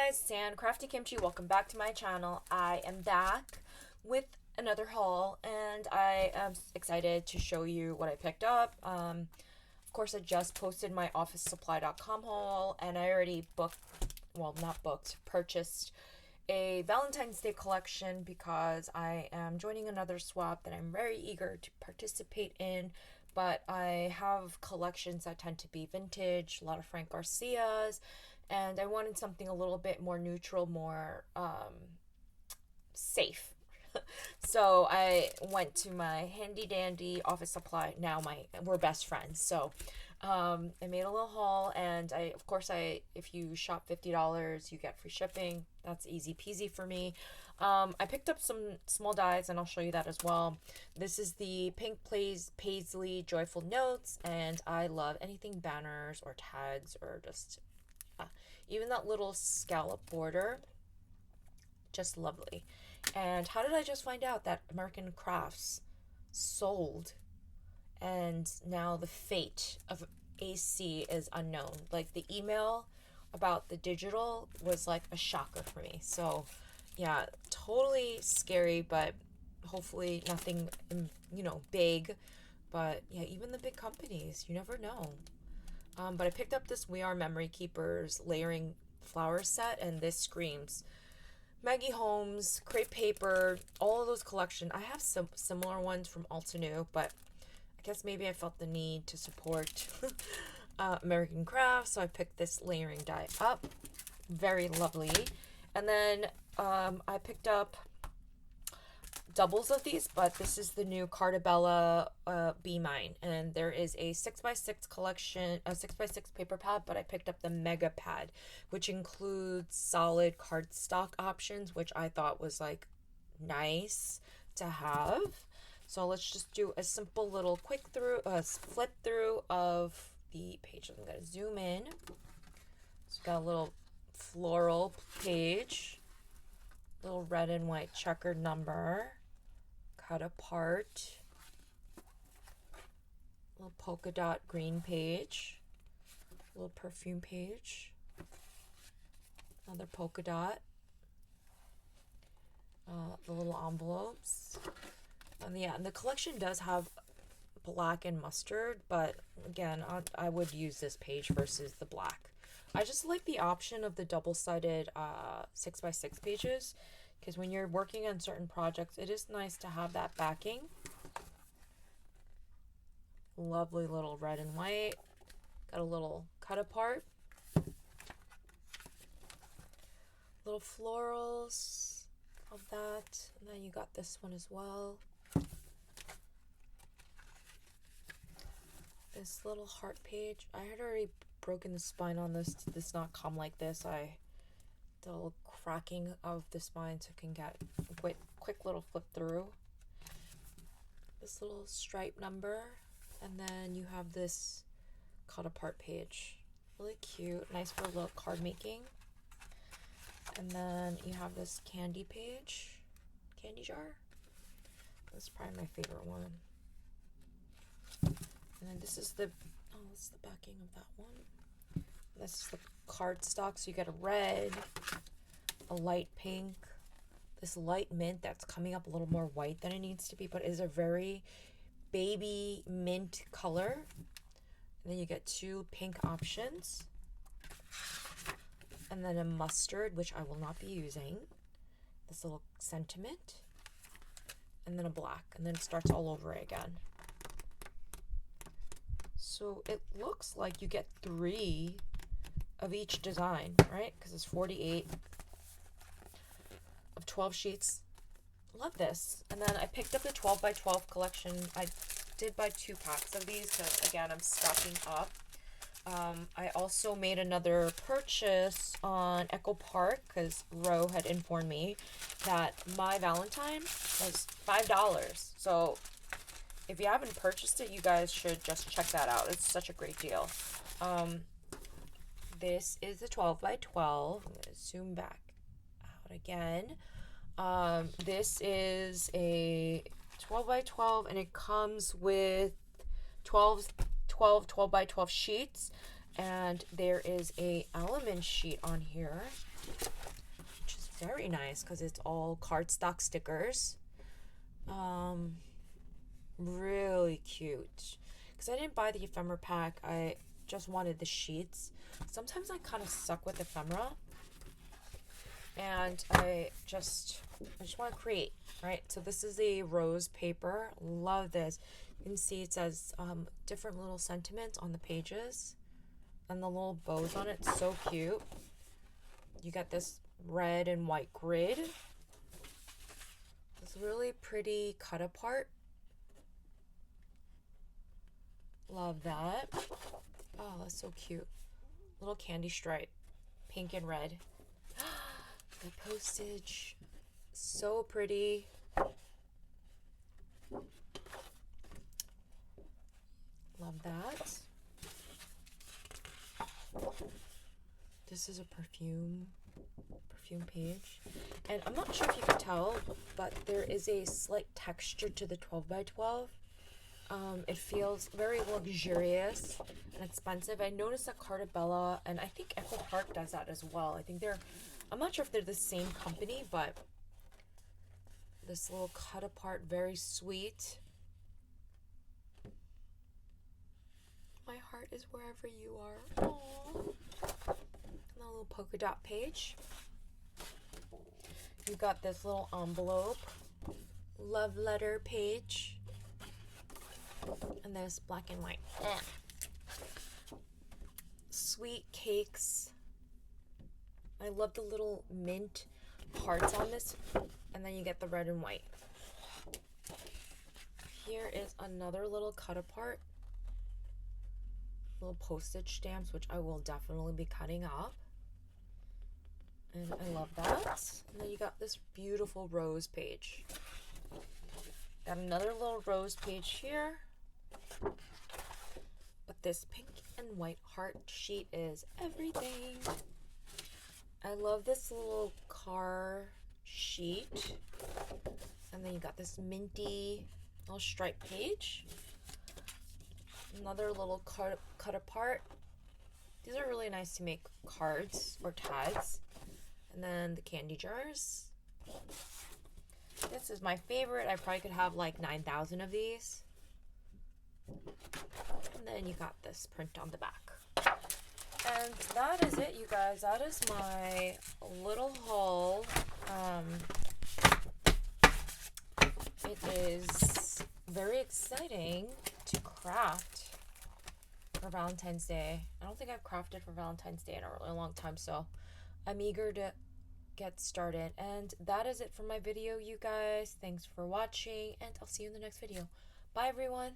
guys, San Crafty Kimchi. Welcome back to my channel. I am back with another haul and I am excited to show you what I picked up. Of course, I just posted my officesupply.com haul and I already purchased a Valentine's Day collection because I am joining another swap that I'm very eager to participate in. But I have collections that tend to be vintage, a lot of Frank Garcia's, and I wanted something a little bit more neutral, more safe. So I went to my handy dandy office supply. Now we're best friends. So I made a little haul, and if you shop $50, you get free shipping. That's easy peasy for me. I picked up some small dies, and I'll show you that as well. This is the Pink Paisley Joyful Notes, and I love anything banners or tags or just even that little scallop border. Just lovely. And how did I just find out that American Crafts sold, and now the fate of AC is unknown? Like, the email about the digital was like a shocker for me. So yeah, totally scary, but hopefully nothing, big. But yeah, even the big companies, you never know. But I picked up this We Are Memory Keepers layering flower set, and this screams Maggie Holmes, crepe paper, all of those collection. I have some similar ones from Altenew, but I guess maybe I felt the need to support American Crafts, so I picked this layering die up. Very lovely. And then I picked up doubles of these, but this is the new Cartabella Be Mine, and there is a 6x6 collection, a 6x6 paper pad, but I picked up the mega pad, which includes solid cardstock options, which I thought was like nice to have. So let's just do a simple little flip through of the page. I'm gonna zoom in. It's got a little floral page, little red and white checkered number, cut apart, little polka dot green page, little perfume page, another polka dot, the little envelopes, and the collection does have black and mustard, but again, I would use this page versus the black. I just like the option of the double-sided 6x6 pages, because when you're working on certain projects, it is nice to have that backing. Lovely little red and white. Got a little cut apart. Little florals of that. And then you got this one as well. This little heart page. I had already broken the spine on this. This not come like this. The little cracking of the spine so it can get a quick little flip through. This little stripe number, and then you have this cut apart page. Really cute, nice for a little card making. And then you have this candy page, candy jar. This is probably my favorite one. And then this is the backing of that one. This is the cardstock, so you get a red, a light pink, this light mint that's coming up a little more white than it needs to be, but is a very baby mint color. And then you get two pink options, and then a mustard, which I will not be using, this little sentiment, and then a black, and then it starts all over again. So it looks like you get 3 of each design, right? Because it's 48 of 12 sheets. Love this. And then I picked up the 12x12 collection. I did buy 2 packs of these because, again, I'm stocking up. I also made another purchase on Echo Park because Ro had informed me that my Valentine was $5. So if you haven't purchased it, you guys should just check that out. It's such a great deal. This is a 12x12. I'm going to zoom back out again. This is a 12x12, and it comes with 12x12 sheets, and there is a element sheet on here. very nice because it's all cardstock stickers. Really cute. Because I didn't buy the ephemera pack, I just wanted the sheets. Sometimes I kind of suck with ephemera, and I just want to create, right? So this is a rose paper. Love this. You can see it says different little sentiments on the pages, and the little bows on it. So cute. You got this red and white grid. This really pretty cut apart. Love that. Oh, that's so cute. Little candy stripe, pink and red. The postage, so pretty. Love that. This is a perfume page, and I'm not sure if you can tell, but there is a slight texture to the 12 by 12. It feels very luxurious and expensive. I noticed that Carta Bella and I think Echo Park does that as well. I think I'm not sure if they're the same company, but this little cut apart, very sweet. My heart is wherever you are. Aww. And a little polka dot page. You got this little envelope, love letter page, and this black and white. Sweet cakes. I love the little mint hearts on this, and then you get the red and white. Here is another little cut apart, little postage stamps, which I will definitely be cutting up. And I love that. And then you got this beautiful rose page. Got another little rose page here. But this pink and white heart sheet is everything. I love this little car sheet. And then you got this minty little stripe page. Another little cut apart. These are really nice to make cards or tags. And then the candy jars. This is my favorite. I probably could have like 9,000 of these. And then you got this print on the back. And that is it, you guys. That is my little haul. It is very exciting to craft for Valentine's Day. I don't think I've crafted for Valentine's Day in a really long time, so I'm eager to get started. And that is it for my video, you guys. Thanks for watching, and I'll see you in the next video. Bye, everyone.